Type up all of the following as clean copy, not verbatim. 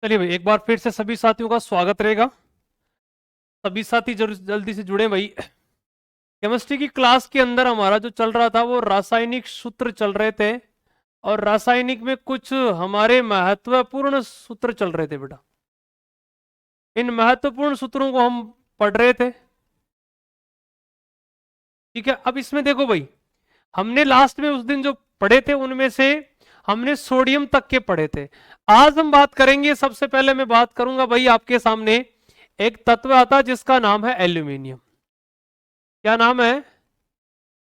चलिए भाई, एक बार फिर से सभी साथियों का स्वागत रहेगा। सभी साथी जल्दी से जुड़े भाई। केमिस्ट्री की क्लास के अंदर हमारा जो चल रहा था वो रासायनिक सूत्र चल रहे थे, और रासायनिक में कुछ हमारे महत्वपूर्ण सूत्र चल रहे थे बेटा। इन महत्वपूर्ण सूत्रों को हम पढ़ रहे थे। ठीक है, अब इसमें देखो भाई, हमने लास्ट में उस दिन जो पढ़े थे उनमें से हमने सोडियम तक के पढ़े थे। आज हम बात करेंगे, सबसे पहले मैं बात करूंगा भाई आपके सामने, एक तत्व आता है जिसका नाम है एल्यूमिनियम। क्या नाम है?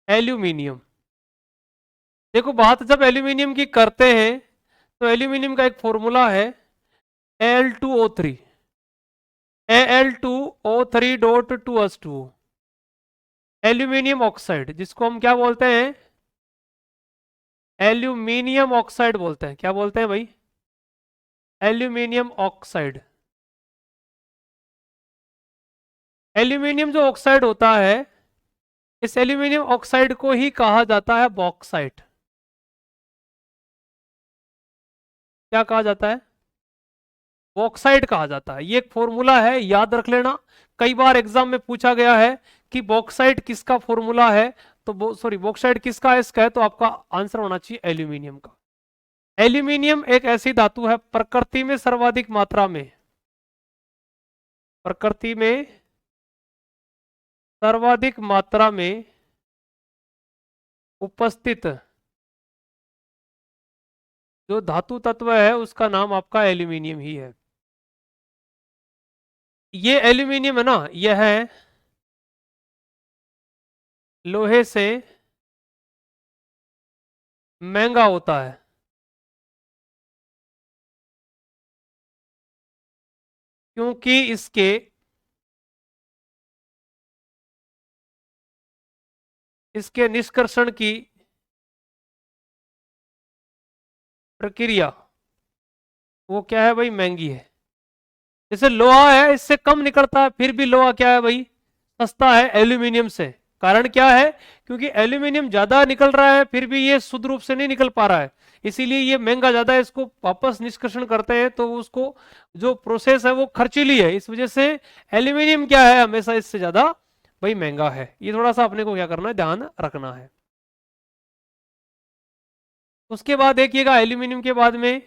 एल्यूमिनियम। देखो, बात जब एल्यूमिनियम की करते हैं तो एल्यूमिनियम का एक फॉर्मूला है Al2O3, Al2O3.2S2, एल्यूमिनियम ऑक्साइड, जिसको हम क्या बोलते हैं? एल्यूमिनियम ऑक्साइड बोलते हैं। क्या बोलते हैं भाई? Aluminium oxide. एल्यूमिनियम जो ऑक्साइड होता है, इस एल्यूमिनियम ऑक्साइड को ही कहा जाता है बॉक्साइट। क्या कहा जाता है? बॉक्साइट कहा जाता है। ये एक फॉर्मूला है, याद रख लेना। कई बार एग्जाम में पूछा गया है कि बॉक्साइट किसका फॉर्मूला है, तो सॉरी, बॉक्साइट किसका है, इसका है, तो आपका आंसर होना चाहिए एल्यूमिनियम का। एल्यूमिनियम एक ऐसी धातु है प्रकृति में सर्वाधिक मात्रा में, प्रकृति में सर्वाधिक मात्रा में उपस्थित जो धातु तत्व है उसका नाम आपका एल्यूमिनियम ही है। ये एल्यूमिनियम है ना, यह है लोहे से महंगा होता है, क्योंकि इसके निष्कर्षण की प्रक्रिया वो क्या है भाई? महंगी है। जैसे लोहा है, इससे कम निकलता है, फिर भी लोहा क्या है भाई? सस्ता है एल्यूमिनियम से। कारण क्या है? क्योंकि एल्यूमिनियम ज्यादा निकल रहा है, फिर भी ये शुद्ध रूप से नहीं निकल पा रहा है, इसीलिए ये महंगा ज्यादा है। इसको वापस निष्कर्षण करते हैं तो उसको जो प्रोसेस है वो खर्चीली है, इस वजह से एल्यूमिनियम क्या है, हमेशा इससे ज्यादा भाई महंगा है। ये थोड़ा सा अपने को क्या करना है, ध्यान रखना है। उसके बाद देखिएगा, एल्यूमिनियम के बाद में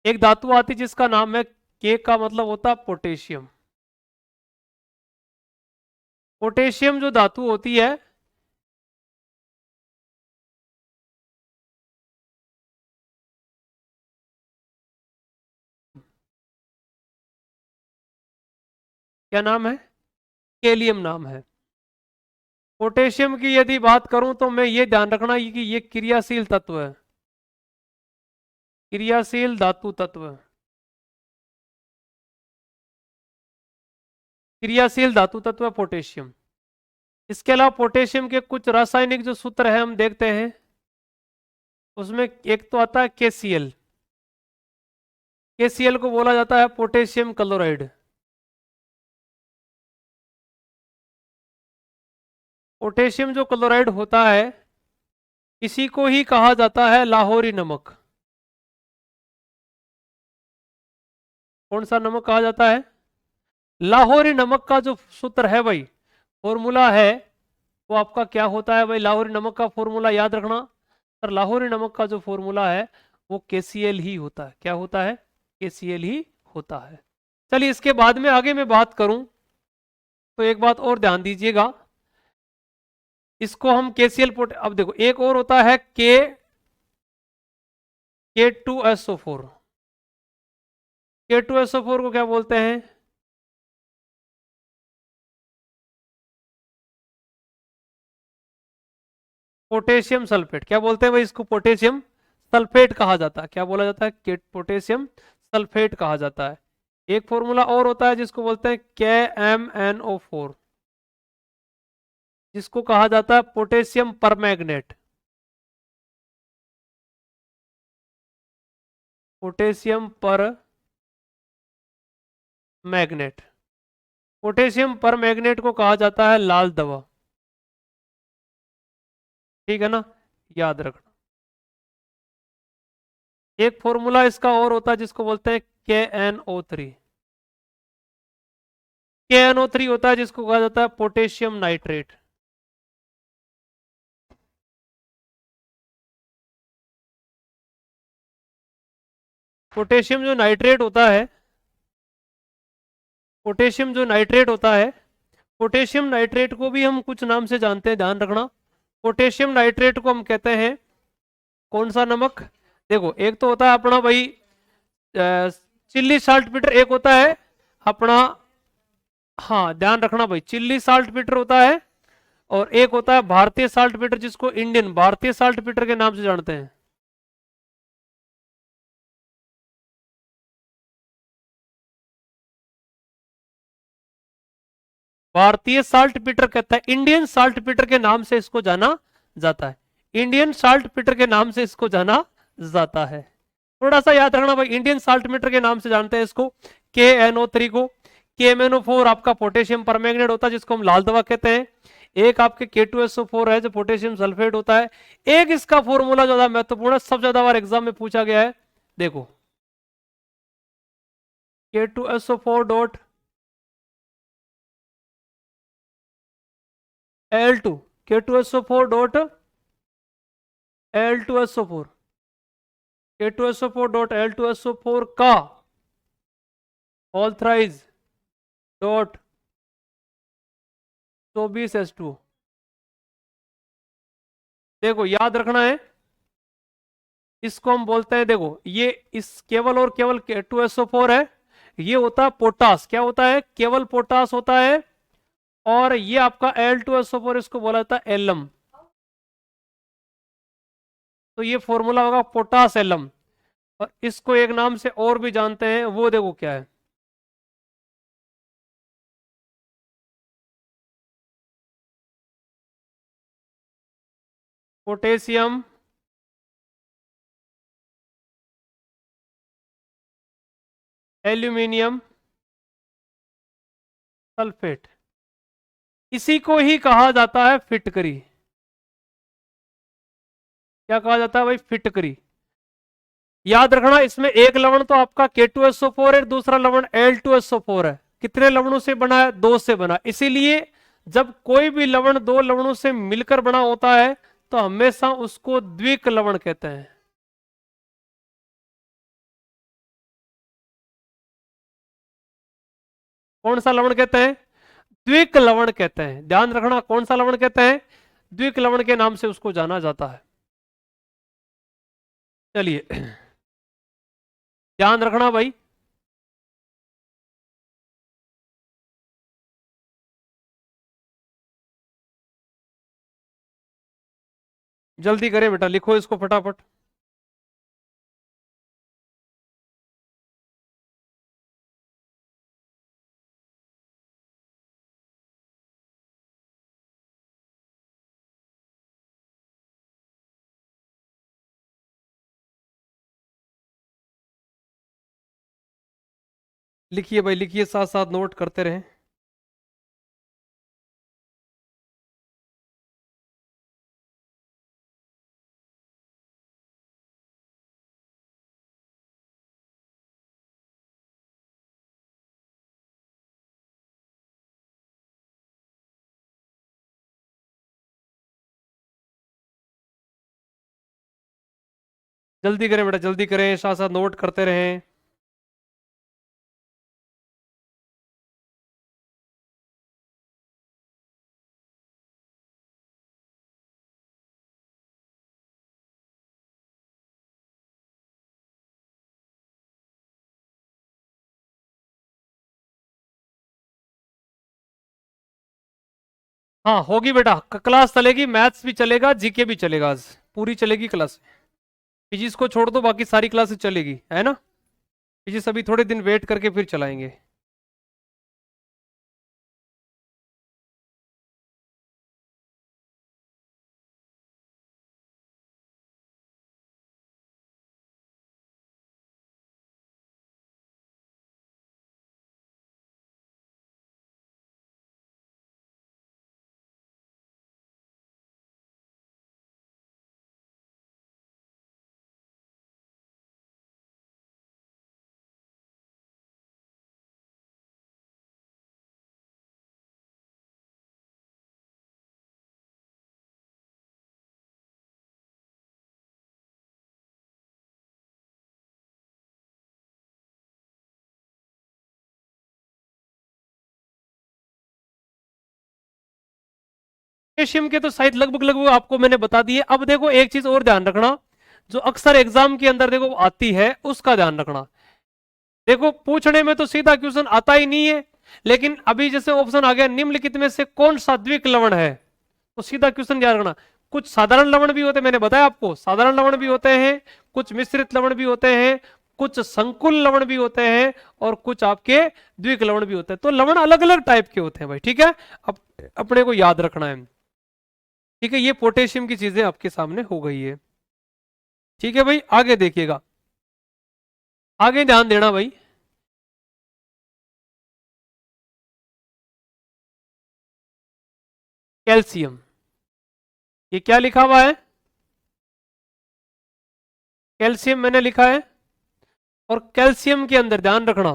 एक धातु आती है जिसका नाम है के, का मतलब होता है पोटेशियम। पोटेशियम जो धातु होती है, क्या नाम है? केलियम नाम है। पोटेशियम की यदि बात करूं तो मैं ये ध्यान रखना कि ये क्रियाशील तत्व है, क्रियाशील धातु तत्व, क्रियाशील धातु तत्व है पोटेशियम। इसके अलावा पोटेशियम के कुछ रासायनिक जो सूत्र है हम देखते हैं, उसमें एक तो आता है KCl। KCl को बोला जाता है पोटेशियम क्लोराइड। पोटेशियम जो क्लोराइड होता है, इसी को ही कहा जाता है लाहौरी नमक। कौन सा नमक कहा जाता है? लाहौरी नमक का जो सूत्र है भाई, फॉर्मूला है, वो आपका क्या होता है भाई? लाहौरी नमक का फॉर्मूला याद रखना सर। लाहौरी नमक का जो फॉर्मूला है वो KCl ही होता है। क्या होता है? KCl ही होता है। चलिए, इसके बाद में आगे मैं बात करूं तो एक बात और ध्यान दीजिएगा, इसको हम KCl पोट, अब देखो एक और होता है K2SO4। K2SO4 को क्या बोलते हैं? Potassium sulphate. क्या बोलते हैं भाई इसको? पोटेशियम सल्फेट कहा जाता है। क्या बोला जाता है? पोटेशियम सल्फेट कहा जाता है। एक फॉर्मूला और होता है जिसको बोलते हैं KMnO4, जिसको कहा जाता है पोटेशियम परमैंगनेट। पोटेशियम पर मैग्नेट, पोटेशियम पर मैग्नेट को कहा जाता है लाल दवा। ठीक है ना, याद रखना। एक फॉर्मूला इसका और होता है जिसको बोलते हैं KNO3। KNO3 होता है जिसको कहा जाता है पोटेशियम नाइट्रेट। पोटेशियम जो नाइट्रेट होता है, पोटेशियम जो नाइट्रेट होता है, पोटेशियम नाइट्रेट को भी हम कुछ नाम से जानते हैं, ध्यान रखना। पोटेशियम नाइट्रेट को हम कहते हैं कौन सा नमक? देखो, एक तो होता है अपना भाई चिल्ली साल्ट पीटर, एक होता है अपना, हाँ ध्यान रखना भाई, चिल्ली साल्ट पीटर होता है, और एक होता है भारतीय साल्ट पीटर, जिसको इंडियन भारतीय साल्ट पीटर के नाम से जानते हैं। भारतीय साल्ट पीटर कहता है, इंडियन साल्ट पीटर के नाम से इसको जाना जाता है। इंडियन साल्ट पीटर के नाम से इसको जाना जाता है। थोड़ा सा याद रखना भाई, इंडियन साल्ट मीटर के नाम से जानते हैं इसको, KNO3 को। KMNO4 आपका पोटेशियम परमैंगनेट होता है, जिसको हम लाल दवा कहते हैं। एक आपके K2SO4 है जो पोटेशियम सल्फेट होता है। एक इसका फॉर्मूला ज्यादा महत्वपूर्ण है, सबसे ज्यादा बार एग्जाम में पूछा गया है। देखो, K2SO4 dot L2, K2SO4 dot L2SO4, K2SO4 dot L2SO4 का होल थ्राइज डॉट 24H2। देखो याद रखना है, इसको हम बोलते हैं, देखो ये इस केवल और केवल K2SO4 है, ये होता है पोटास, क्या होता है? केवल पोटास होता है। और ये आपका L2SO4, इसको बोला जाता है एलम। तो ये फॉर्मूला होगा पोटास एलम। और इसको एक नाम से और भी जानते हैं, वो देखो क्या है, पोटेशियम एल्यूमिनियम सल्फेट। इसी को ही कहा जाता है फिटकरी। क्या कहा जाता है भाई? फिटकरी। याद रखना, इसमें एक लवण तो आपका K2SO4 है, दूसरा लवण L2SO4 है। कितने लवणों से बना है? दो से बना। इसीलिए जब कोई भी लवण दो लवणों से मिलकर बना होता है तो हमेशा उसको द्विक लवण कहते हैं। कौन सा लवण कहते हैं? द्विक लवण कहते हैं। ध्यान रखना, कौन सा लवण कहते हैं? द्विक लवण के नाम से उसको जाना जाता है। चलिए, ध्यान रखना भाई। जल्दी करें बेटा, लिखो इसको फटाफट। लिखिए भाई, लिखिए, साथ साथ नोट करते रहें। जल्दी करें बेटा, जल्दी करें, साथ साथ नोट करते रहें। हाँ होगी बेटा, क्लास चलेगी, मैथ्स भी चलेगा, जीके भी चलेगा, आज पूरी चलेगी क्लास। फिजिक्स को छोड़ दो, बाकी सारी क्लासेस चलेगी, है ना? फिजिक्स अभी थोड़े दिन वेट करके फिर चलाएंगे। पोटेशियम के तो साइज लगभग लगभग आपको मैंने बता दिए। अब देखो एक चीज और ध्यान रखना, जो अक्सर एग्जाम के अंदर देखो आती है उसका ध्यान रखना। देखो पूछने में तो सीधा क्वेश्चन आता ही नहीं है, लेकिन अभी जैसे ऑप्शन आ गया निम्नलिखित में से कौन सा द्विक लवण है, तो सीधा क्वेश्चन याद रखना। कुछ साधारण लवण भी होते हैं, मैंने बताया आपको साधारण लवण भी होते हैं, कुछ मिश्रित लवण भी होते हैं, कुछ संकुल लवण भी होते हैं, और कुछ आपके द्विक लवण भी होते हैं। तो लवण अलग अलग टाइप के होते हैं भाई, ठीक है, अब अपने को याद रखना है। ठीक है, ये पोटेशियम की चीजें आपके सामने हो गई है। ठीक है भाई, आगे देखिएगा, आगे ध्यान देना भाई। कैल्शियम, ये क्या लिखा हुआ है, कैल्शियम मैंने लिखा है। और कैल्शियम के अंदर ध्यान रखना,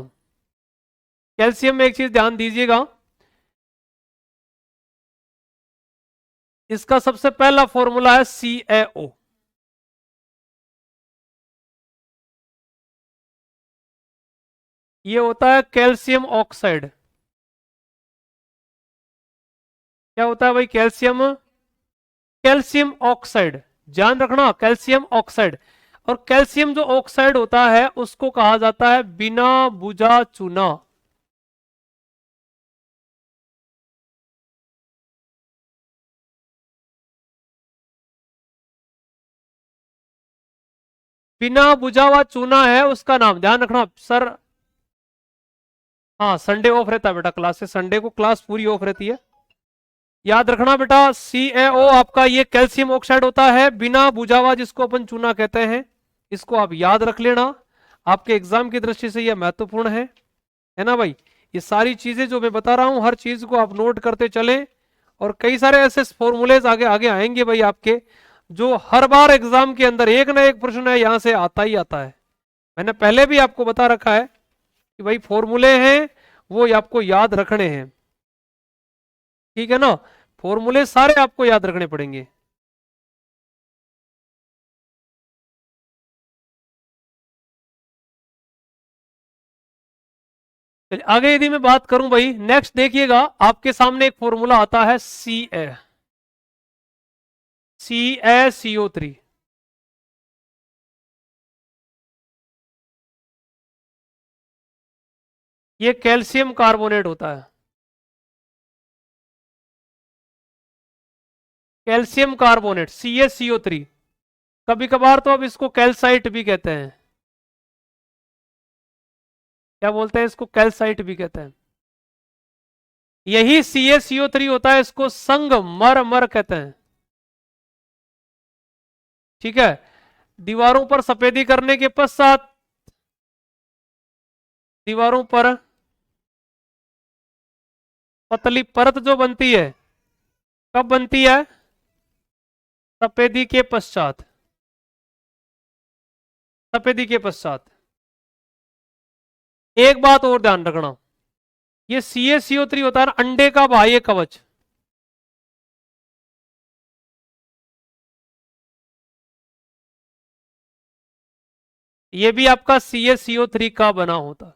कैल्शियम में एक चीज ध्यान दीजिएगा, इसका सबसे पहला फॉर्मूला है CaO। ये होता है कैल्शियम ऑक्साइड। क्या होता है भाई, कैल्शियम, कैल्शियम ऑक्साइड, ध्यान रखना कैल्शियम ऑक्साइड। और कैल्शियम जो ऑक्साइड होता है उसको कहा जाता है बिना बुझा चूना। बिना बुझा हुआ चूना है उसका नाम, ध्यान रखना सर। हाँ संडे ऑफ रहता है बेटा, क्लास से संडे को क्लास पूरी ऑफ रहती है। याद रखना बेटा, CaO आपका ये कैल्शियम ऑक्साइड होता है बिना बुझा हुआ, जिसको अपन चूना कहते हैं। इसको आप याद रख लेना, आपके एग्जाम की दृष्टि से यह महत्वपूर्ण है ना भाई। ये सारी चीजें जो मैं बता रहा हूं हर चीज को आप नोट करते चलें, और कई सारे ऐसे फॉर्मूलेज आगे आगे आएंगे भाई आपके, जो हर बार एग्जाम के अंदर एक ना एक प्रश्न है यहां से आता ही आता है। मैंने पहले भी आपको बता रखा है कि भाई फॉर्मूले हैं वो आपको याद रखने हैं, ठीक है ना, फॉर्मूले सारे आपको याद रखने पड़ेंगे। चलिए आगे यदि मैं बात करूं भाई, नेक्स्ट देखिएगा आपके सामने एक फॉर्मूला आता है CaCO3। ये कैल्शियम कार्बोनेट होता है, कैल्शियम कार्बोनेट CaCO3। कभी कभार तो अब इसको कैल्साइट भी कहते हैं, क्या बोलते हैं इसको, कैल्साइट भी कहते हैं। यही CaCO3 होता है, इसको संगमरमर कहते हैं, ठीक है। दीवारों पर सफेदी करने के पश्चात दीवारों पर पतली परत जो बनती है, कब बनती है, सफेदी के पश्चात, सफेदी के पश्चात। एक बात और ध्यान रखना, ये CaCO3 होता है अंडे का बाह्य कवच, ये भी आपका CaCO3 का बना होता।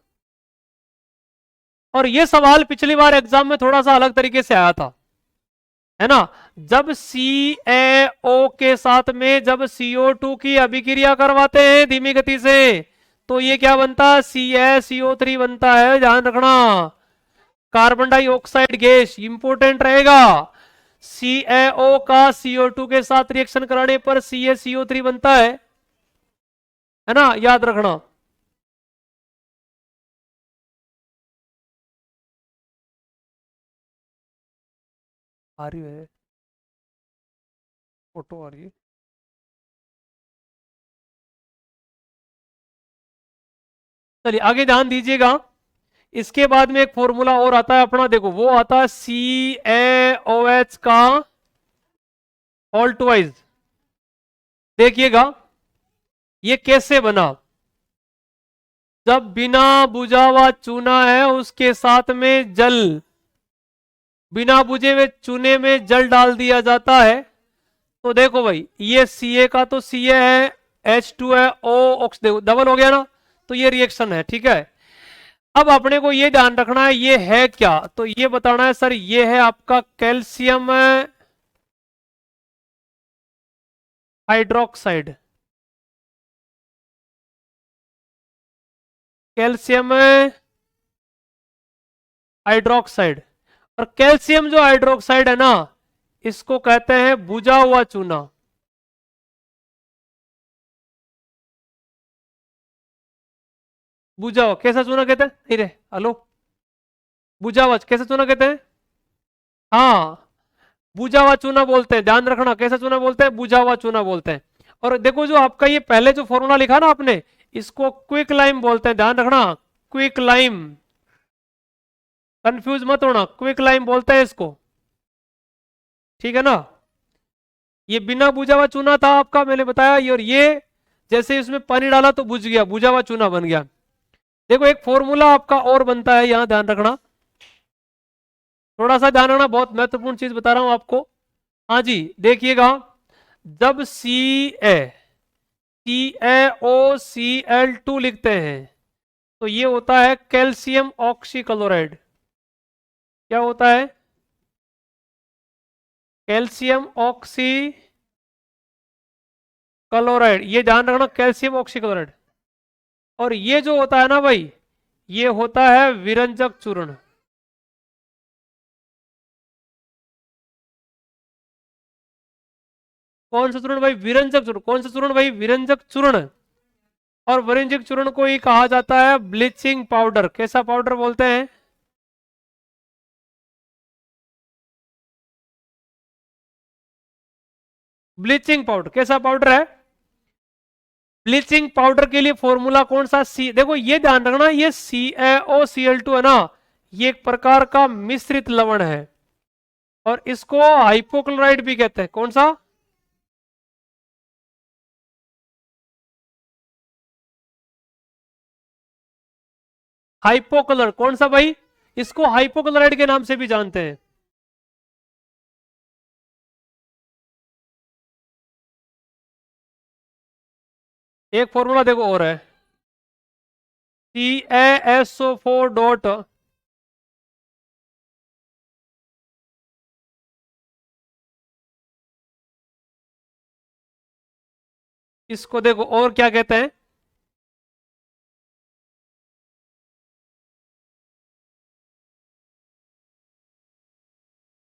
और ये सवाल पिछली बार एग्जाम में थोड़ा सा अलग तरीके से आया था, है ना। जब CaO के साथ में जब CO2 की अभिक्रिया करवाते हैं धीमी गति से, तो ये क्या बनता है, CaCO3 बनता है, ध्यान रखना। कार्बन डाइऑक्साइड गैस इंपोर्टेंट रहेगा, CaO का CO2 के साथ रिएक्शन कराने पर CaCO3 बनता है ना, याद रखना। आ रही है फोटो, आ रही है। चलिए आगे ध्यान दीजिएगा, इसके बाद में एक फॉर्मूला और आता है अपना, देखो वो आता है CaOH का ऑल्ट वाइज। देखिएगा ये कैसे बना, जब बिना बुझा हुआ चूना है उसके साथ में जल, बिना बुझे हुए चूने में जल डाल दिया जाता है, तो देखो भाई ये Ca का तो Ca है, H2 है, O देखो डबल हो गया ना, तो ये रिएक्शन है, ठीक है। अब अपने को ये ध्यान रखना है ये है क्या, तो ये बताना है सर ये है आपका कैल्शियम हाइड्रोक्साइड, कैल्शियम हाइड्रोक्साइड। और कैल्शियम जो हाइड्रोक्साइड है ना, इसको कहते हैं बुझा हुआ चूना। बुझा हुआ कैसा चूना कहते हैं, नहीं रे, हेलो, बुझा हुआ कैसा चूना कहते हैं? हाँ, बुझा हुआ चूना बोलते हैं, ध्यान रखना, कैसा चूना बोलते हैं? बुझा हुआ चूना बोलते हैं। और देखो जो आपका ये पहले जो फॉर्मूला लिखा ना आपने, इसको क्विक लाइम बोलते हैं, ध्यान रखना, क्विक लाइम, कंफ्यूज मत होना, क्विक लाइम बोलते हैं इसको, ठीक है ना। ये बिना बुझा हुआ चूना था आपका, मैंने बताया ये, और ये जैसे ही उसमें पानी डाला तो बुझ गया, बुझा हुआ चूना बन गया। देखो एक फॉर्मूला आपका और बनता है, यहां ध्यान रखना, थोड़ा सा ध्यान रखना, बहुत महत्वपूर्ण चीज बता रहा हूं आपको। हाँ जी, देखिएगा, जब CaO लिखते हैं तो ये होता है कैल्शियम ऑक्सीक्लोराइड। क्या होता है? कैल्शियम ऑक्सी क्लोराइड, ये ध्यान रखना, कैल्शियम ऑक्सीक्लोराइड। और ये जो होता है ना भाई, ये होता है विरंजक चूर्ण। कौन सा चूर्ण भाई? विरंजक चूर्ण। कौन सा चूर्ण भाई? विरंजक चूर्ण। और विरंजक चूर्ण को ही कहा जाता है ब्लीचिंग पाउडर। कैसा पाउडर बोलते हैं? Bleaching powder. कैसा पाउडर है? ब्लीचिंग पाउडर के लिए फॉर्मूला कौन सा? सी, देखो ये ध्यान रखना, ये CaOCl है ना, ये एक प्रकार का मिश्रित लवण है, और इसको हाइपोक्लोराइड भी कहते हैं। कौन सा? हाइपोक्लोराइड। कौन सा भाई? इसको हाइपोक्लोराइड के नाम से भी जानते हैं। एक फॉर्मूला देखो और है, CaSO4 डॉट, इसको देखो और क्या कहते हैं?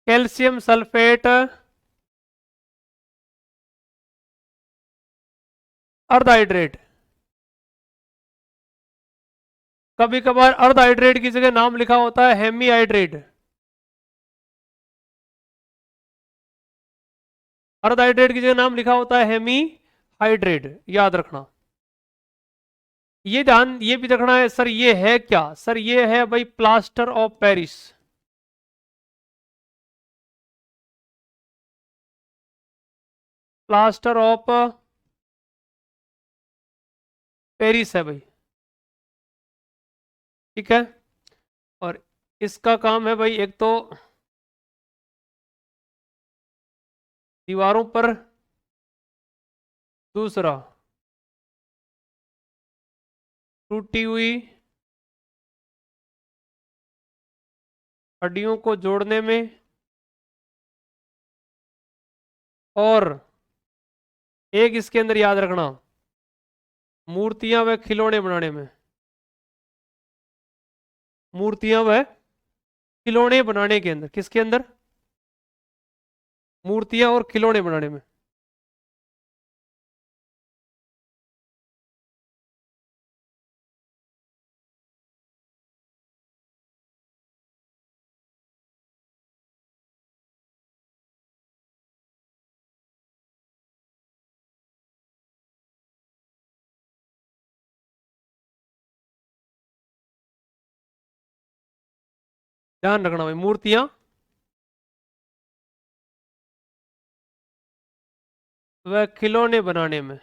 कैल्शियम सल्फेट अर्धहाइड्रेट। कभी कभार अर्धहाइड्रेट की जगह नाम लिखा होता है हेमीहाइड्रेट। अर्धहाइड्रेट की जगह नाम लिखा होता है हेमीहाइड्रेट, याद रखना। ये ध्यान ये भी रखना है, सर ये है क्या? सर ये है भाई plaster of Paris. Plaster of Paris है भाई, ठीक है। और इसका काम है भाई, एक तो दीवारों पर, दूसरा टूटी हुई हड्डियों को जोड़ने में, और एक इसके अंदर याद रखना, मूर्तियां व खिलौने बनाने में। मूर्तियां व खिलौने बनाने के अंदर, किसके अंदर? मूर्तियां और खिलौने बनाने में। ध्यान रखना भाई, मूर्तियां व खिलौने बनाने में।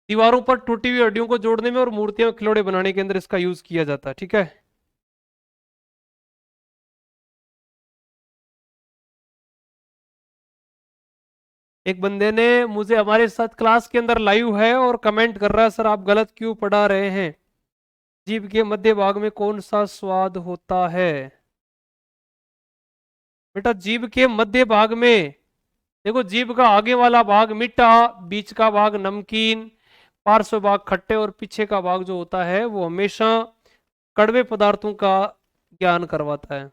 दीवारों पर टूटी हुई हड्डियों को जोड़ने में और मूर्तियां खिलौने बनाने के अंदर इसका यूज किया जाता है, ठीक है। एक बंदे ने मुझे हमारे साथ क्लास के अंदर लाइव है और कमेंट कर रहा है, सर आप गलत क्यों पढ़ा रहे हैं, जीभ के मध्य भाग में कौन सा स्वाद होता है। बेटा जीभ के मध्य भाग में देखो, जीभ का आगे वाला भाग मीठा, बीच का भाग नमकीन, पार्श्व भाग खट्टे और पीछे का भाग जो होता है वो हमेशा कड़वे पदार्थों का ज्ञान करवाता है।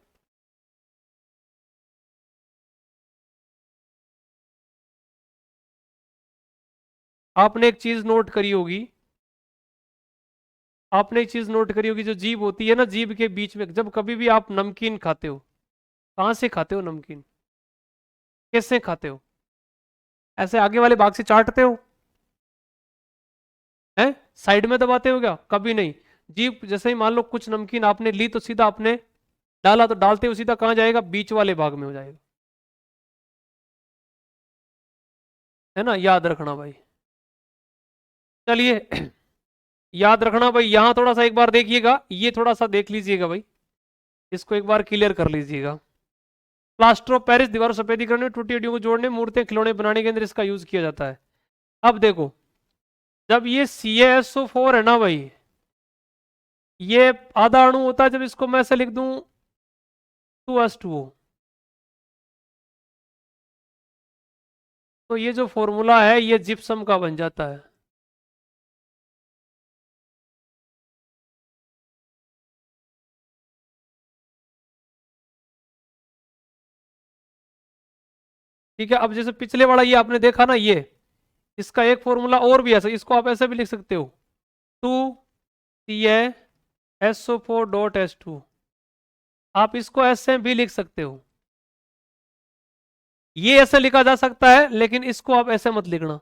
आपने एक चीज नोट करी होगी, आपने एक चीज नोट करी होगी, जो जीभ होती है ना, जीभ के बीच में जब कभी भी आप नमकीन खाते हो, कहाँ से खाते हो नमकीन, कैसे खाते हो, ऐसे आगे वाले भाग से चाटते हो, हैं साइड में दबाते हो क्या, कभी नहीं। जीभ जैसे ही मान लो कुछ नमकीन आपने ली तो सीधा आपने डाला, तो डालते हो सीधा कहाँ जाएगा, बीच वाले भाग में हो जाएगा, है ना, याद रखना भाई। चलिए याद रखना भाई, यहां थोड़ा सा एक बार देखिएगा, ये थोड़ा सा देख लीजिएगा भाई, इसको एक बार क्लियर कर लीजिएगा। प्लास्टर ऑफ पेरिस दीवारों सफेदी करने, टूटी हड्डियों को जोड़ने, मूर्तियां खिलौने बनाने के अंदर इसका यूज किया जाता है। अब देखो, जब ये CaSO4 है ना भाई, ये आधा अणु होता है, जब इसको मैं ऐसे लिख दूं 2H2O, तो ये जो फॉर्मूला है ये जिप्सम का बन जाता है। ठीक है, अब जैसे पिछले वाला ये आपने देखा ना, ये इसका एक फॉर्मूला और भी ऐसा, इसको आप ऐसे भी लिख सकते हो, 2CaSO4.H2, आप इसको ऐसे भी लिख सकते हो, ये ऐसे लिखा जा सकता है, लेकिन इसको आप ऐसे मत लिखना।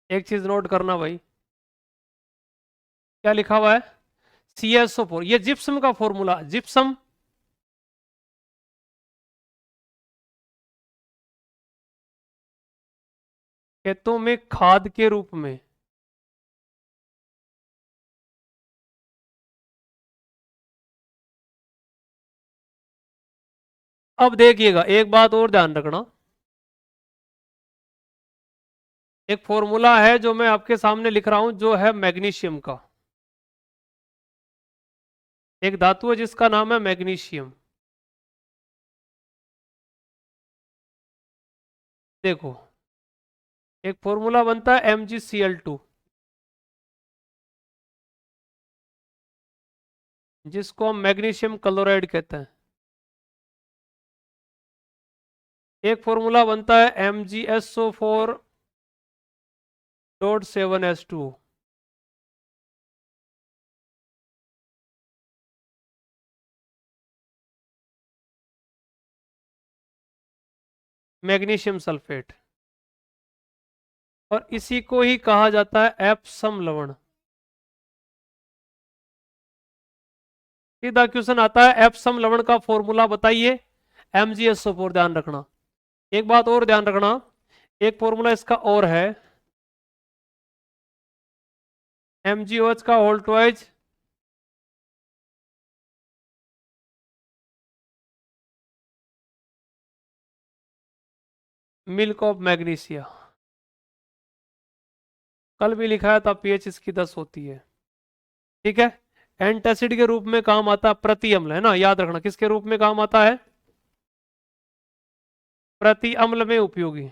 एक चीज नोट करना भाई, क्या लिखा हुआ है, CaSO4, ये जिप्सम का फॉर्मूला, जिप्सम खेतों में खाद के रूप में, अब देखिएगा एक बात और ध्यान रखना, एक फॉर्मूला है जो मैं आपके सामने लिख रहा हूं, जो है मैग्नीशियम का, एक धातु है जिसका नाम है मैग्नीशियम। देखो, एक फॉर्मूला बनता है MgCl2, जिसको हम मैग्नीशियम क्लोराइड कहते हैं। एक फॉर्मूला बनता है MgSO4.7H2O, मैग्नीशियम सल्फेट, और इसी को ही कहा जाता है एप्सम लवण। सीधा क्वेश्चन आता है, एप्सम लवण का फॉर्मूला बताइए, MgSO4, ध्यान रखना। एक बात और ध्यान रखना, एक फॉर्मूला इसका और है, MgOH का whole twice milk of magnesia, कल भी लिखा था, पीएच इसकी 10 होती है। ठीक है, एंटासिड के रूप में काम आता है, प्रति अम्ल, है ना, याद रखना किसके रूप में काम आता है, प्रति अम्ल में उपयोगी।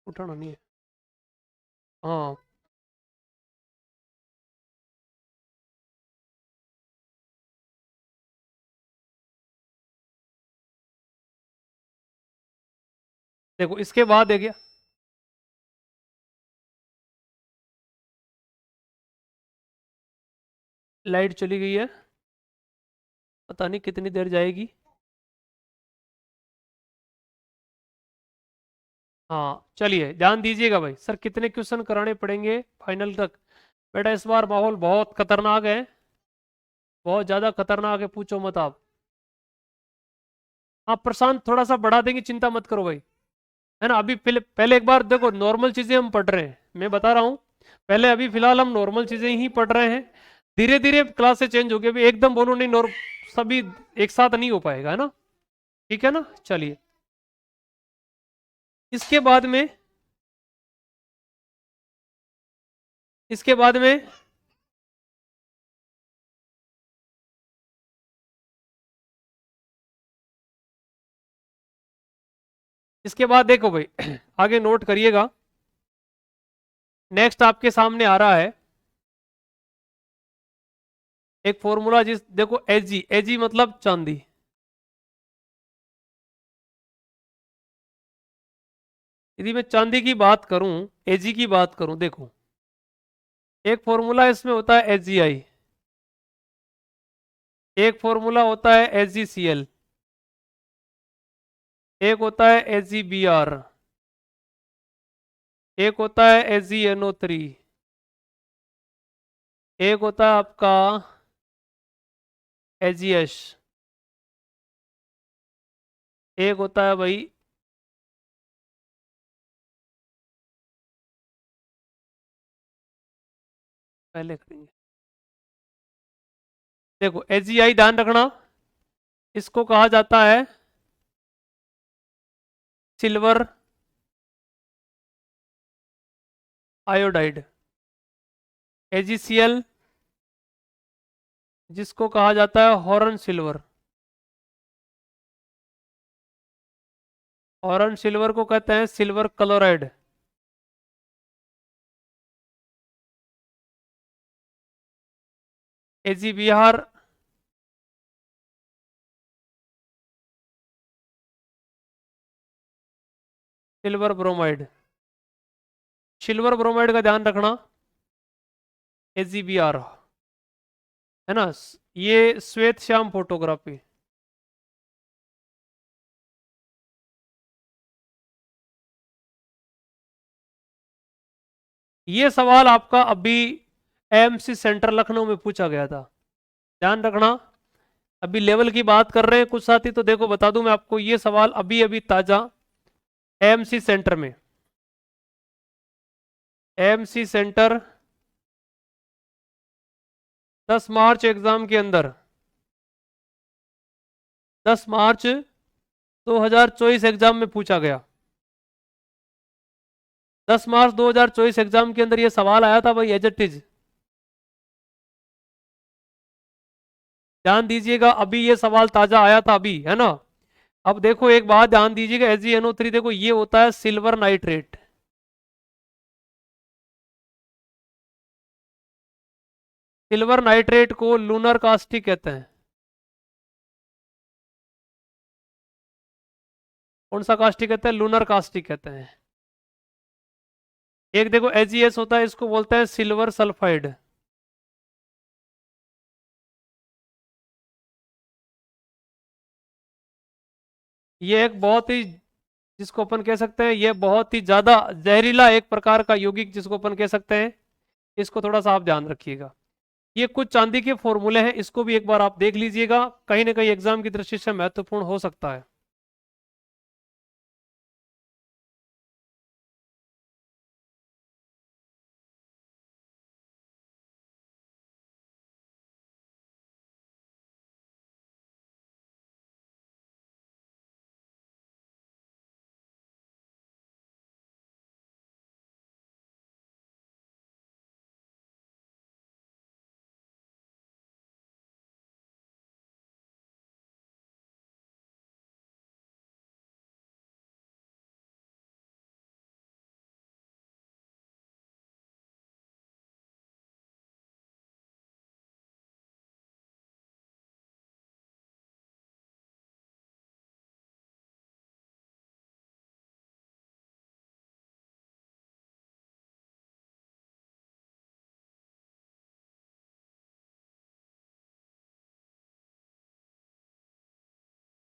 उठाना नहीं है, हाँ। देखो इसके बाद है क्या, लाइट चली गई है, पता नहीं कितनी देर जाएगी। हाँ चलिए ध्यान दीजिएगा भाई, सर कितने क्वेश्चन कराने पड़ेंगे फाइनल तक? बेटा इस बार माहौल बहुत खतरनाक है, बहुत ज़्यादा खतरनाक है, पूछो मत आप। हाँ प्रशांत थोड़ा सा बढ़ा देंगे, चिंता मत करो भाई। है ना, अभी पहले पहले एक बार देखो, नॉर्मल चीज़ें हम पढ़ रहे हैं, मैं बता रहा हूँ। पहले अभी फिलहाल हम नॉर्मल चीज़ें ही पढ़ रहे हैं। धीरे धीरे क्लास से चेंज हो गई, अभी एकदम बोलो नहीं सभी एक साथ नहीं हो पाएगा, है ना? ठीक है ना, चलिए। इसके बाद में, इसके बाद में इसके बाद देखो भाई आगे नोट करिएगा। नेक्स्ट आपके सामने आ रहा है एक फॉर्मूला, जिस देखो एजी, एजी मतलब चांदी। यदि मैं चांदी की बात करूं, एजी की बात करूं, देखो एक फॉर्मूला इसमें होता है एच, एक फॉर्मूला होता है एच, एक होता है एच, एक होता है एच, एक होता है आपका एच, एक होता है भाई, पहले करेंगे, देखो एच, ध्यान रखना, इसको कहा जाता है सिल्वर आयोडाइड। एजीसीएल जिसको कहा जाता है हॉर्न सिल्वर, हॉर्न सिल्वर को कहते हैं सिल्वर क्लोराइड। एजी बिहार सिल्वर ब्रोमाइड, सिल्वर ब्रोमाइड का ध्यान रखना, एजीबीआर, है ना? ये श्वेत श्याम फोटोग्राफी। ये सवाल आपका अभी एएमसी सेंटर लखनऊ में पूछा गया था, ध्यान रखना। अभी लेवल की बात कर रहे हैं कुछ साथी, तो देखो बता दूं मैं आपको, ये सवाल अभी अभी ताजा एएमसी सेंटर में, एएमसी सेंटर 10 मार्च एग्जाम के अंदर, 10 मार्च 2024 एग्जाम में पूछा गया। 10 मार्च 2024 एग्जाम के अंदर ये सवाल आया था भाई, एज इट इज। ध्यान दीजिएगा, अभी ये सवाल ताजा आया था अभी, है ना? अब देखो एक बात ध्यान दीजिएगा, एजीएनओ3 देखो ये होता है सिल्वर नाइट्रेट। सिल्वर नाइट्रेट को लूनर कास्टिक कहते हैं। कौन सा कास्टिक कहते हैं? लूनर कास्टिक कहते हैं। एक देखो एजीएस होता है, इसको बोलते हैं सिल्वर सल्फाइड। ये एक बहुत ही, जिसको अपन कह सकते हैं, ये बहुत ही ज्यादा जहरीला एक प्रकार का यौगिक जिसको अपन कह सकते हैं। इसको थोड़ा सा आप ध्यान रखिएगा। ये कुछ चांदी के फॉर्मूले हैं, इसको भी एक बार आप देख लीजिएगा, कहीं ना कहीं एग्जाम की दृष्टि से महत्वपूर्ण हो सकता है।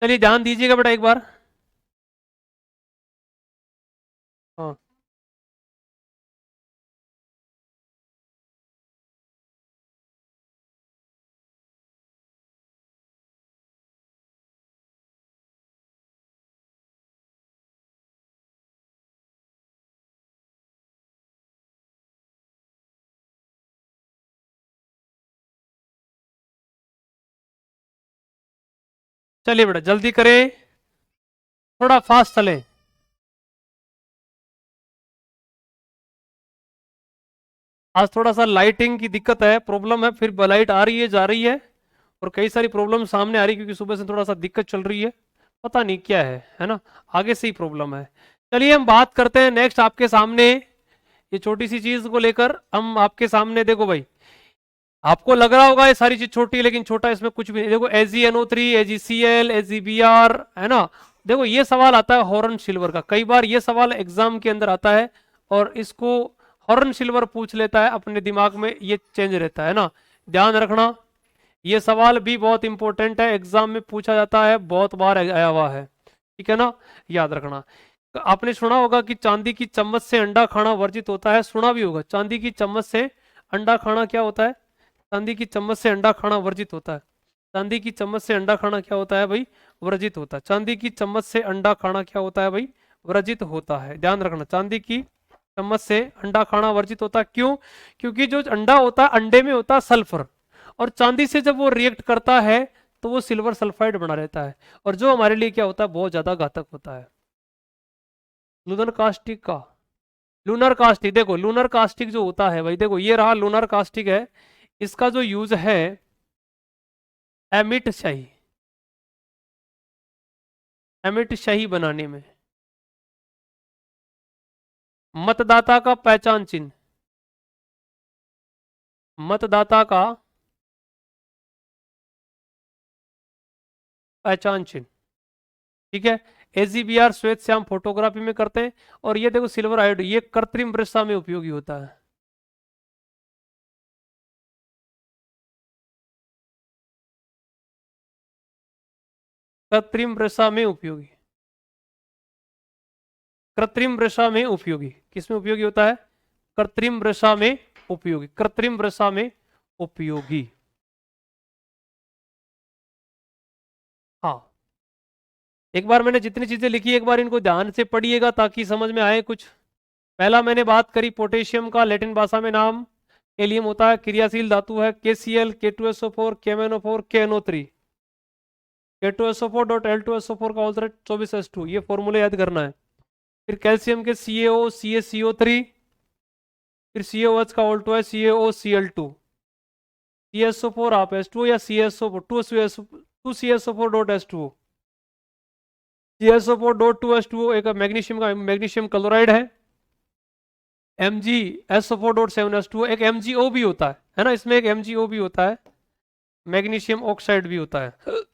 चलिए ध्यान दीजिएगा बेटा एक बार। हाँ, चलिए बेटा जल्दी करें, थोड़ा फास्ट चलें। आज थोड़ा सा लाइटिंग की दिक्कत है, प्रॉब्लम है, फिर लाइट आ रही है जा रही है, और कई सारी प्रॉब्लम सामने आ रही है क्योंकि सुबह से थोड़ा सा दिक्कत चल रही है, पता नहीं क्या है ना, आगे से ही प्रॉब्लम है। चलिए हम बात करते हैं नेक्स्ट आपके सामने, ये छोटी सी चीज को लेकर हम आपके सामने, देखो भाई, आपको लग रहा होगा ये सारी चीज छोटी है, लेकिन छोटा इसमें कुछ भी नहीं। देखो AgNO3, AgCl, AgBr, है ना। देखो ये सवाल आता है हॉर्न सिल्वर का, कई बार ये सवाल एग्जाम के अंदर आता है, और इसको हॉर्न सिल्वर पूछ लेता है, अपने दिमाग में ये चेंज रहता है ना, ध्यान रखना। ये सवाल भी बहुत इंपॉर्टेंट है, एग्जाम में पूछा जाता है, बहुत बार आया हुआ है, ठीक है ना, याद रखना। तो आपने सुना होगा कि चांदी की चम्मच से अंडा खाना वर्जित होता है, सुना भी होगा, चांदी की चम्मच से अंडा खाना क्या होता है, चांदी की चम्मच से अंडा खाना वर्जित होता है। चांदी की चम्मच से अंडा खाना क्या होता है भाई, वर्जित होता है। चांदी की चम्मच से अंडा खाना क्या होता है भाई, वर्जित होता है, ध्यान रखना। चांदी की चम्मच से अंडा खाना वर्जित होता है, क्यों? क्योंकि जो अंडा होता है, अंडे में होता है सल्फर, और चांदी से जब वो रिएक्ट करता है तो वो सिल्वर सल्फाइड बना रहता है, और जो हमारे लिए क्या होता है, बहुत ज्यादा घातक होता है। लूनर कास्टिक का, लूनर कास्टिक, देखो लूनर कास्टिक जो होता है भाई, देखो ये रहा लूनर कास्टिक है, इसका जो यूज है एमिट शाही, एमिट शाही बनाने में, मतदाता का पहचान चिन्ह, मतदाता का पहचान चिन्ह, ठीक है। AgBr श्वेत श्याम फोटोग्राफी में करते हैं, और ये देखो सिल्वर आयोड, ये कृत्रिम वृषा में उपयोगी होता है, कृत्रिम वृषा में उपयोगी, कृत्रिम वृषा में उपयोगी, किसमें उपयोगी होता है, कृत्रिम वृषा में उपयोगी, कृत्रिम वृषा में उपयोगी। हाँ, एक बार मैंने जितनी चीजें लिखी एक बार इनको ध्यान से पढ़िएगा ताकि समझ में आए कुछ। पहला मैंने बात करी पोटेशियम का, लैटिन भाषा में नाम एलियम होता है, क्रियाशील धातु है, KCl, K2SO4, KMnO4, KNO3, K2SO4.L2SO4 का ऑल्टरेट 24H2, ये फॉर्मूले याद करना है। फिर कैल्शियम के CaO, CaCO3, फिर CaOH का ऑल्टो है CaOCl2, CSO4 आप H2 या CSO4 2CSO4.H2O, CSO4.2H2O एक मैग्नीशियम का मैग्नीशियम क्लोराइड है, MgSO4.7H2O, एक MgO भी होता है ना, इसमें एक MgO भी होता है, मैग्नीशियम ऑक्साइड भी होता है।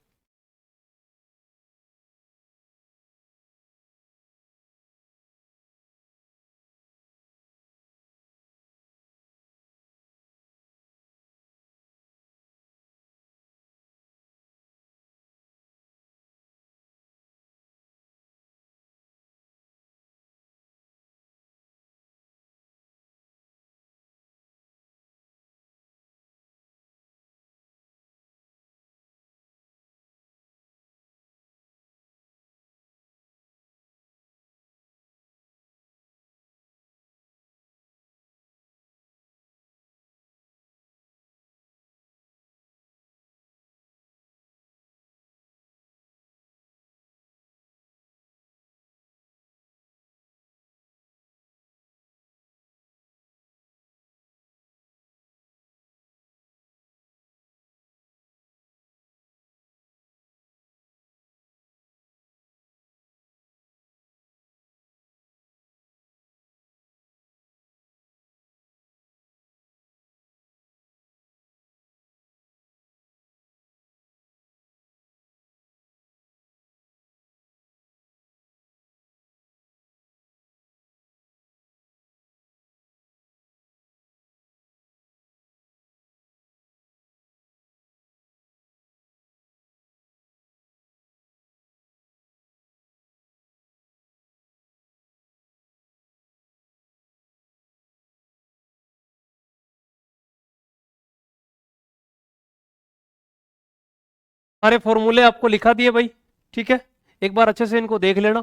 सारे फॉर्मूले आपको लिखा दिए भाई, ठीक है, एक बार अच्छे से इनको देख लेना।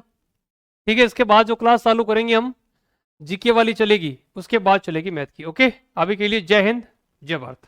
ठीक है, इसके बाद जो क्लास चालू करेंगे हम, जीके वाली चलेगी, उसके बाद चलेगी मैथ की। ओके, अभी के लिए जय हिंद, जय भारत।